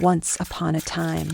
Once upon a time,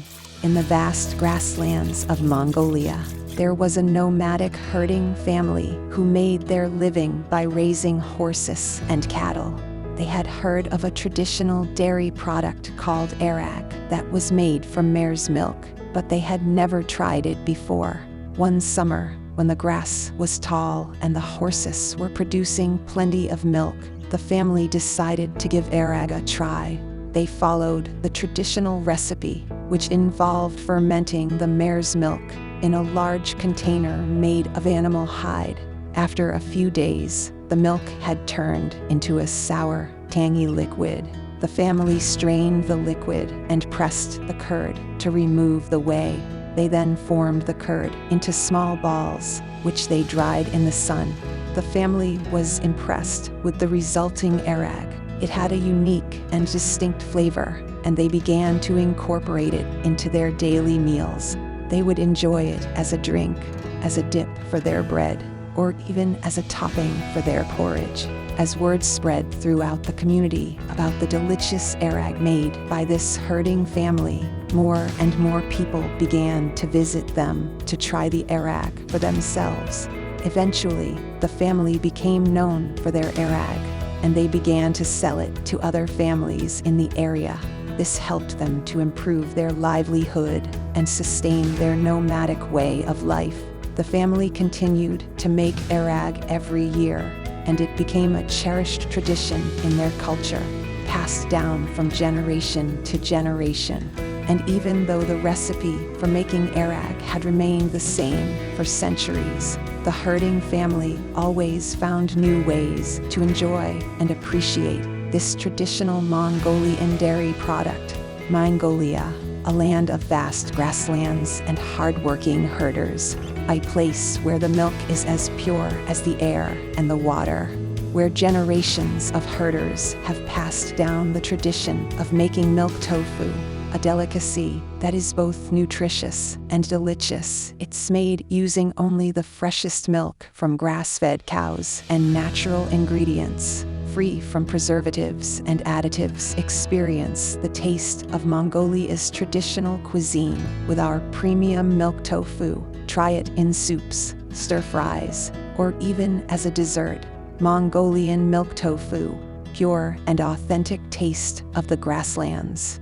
in the vast grasslands of Mongolia, there was a nomadic herding family who made their living by raising horses and cattle. They had heard of a traditional dairy product called airag that was made from mare's milk, but they had never tried it before. One summer, when the grass was tall and the horses were producing plenty of milk, the family decided to give airag a try. They followed the traditional recipe, which involved fermenting the mare's milk in a large container made of animal hide. After a few days, the milk had turned into a sour, tangy liquid. The family strained the liquid and pressed the curd to remove the whey. They then formed the curd into small balls, which they dried in the sun. The family was impressed with the resulting airag. It had a unique and distinct flavor, and they began to incorporate it into their daily meals. They would enjoy it as a drink, as a dip for their bread, or even as a topping for their porridge. As word spread throughout the community about the delicious airag made by this herding family, more and more people began to visit them to try the airag for themselves. Eventually, the family became known for their airag, and they began to sell it to other families in the area. This helped them to improve their livelihood and sustain their nomadic way of life. The family continued to make airag every year, and it became a cherished tradition in their culture, passed down from generation to generation. And even though the recipe for making airag had remained the same for centuries, the herding family always found new ways to enjoy and appreciate this traditional Mongolian dairy product. Mongolia, a land of vast grasslands and hard-working herders, a place where the milk is as pure as the air and the water, where generations of herders have passed down the tradition of making milk tofu, a delicacy that is both nutritious and delicious. It's made using only the freshest milk from grass-fed cows and natural ingredients, free from preservatives and additives. Experience the taste of Mongolia's traditional cuisine with our premium milk tofu. Try it in soups, stir-fries, or even as a dessert. Mongolian milk tofu, pure and authentic taste of the grasslands.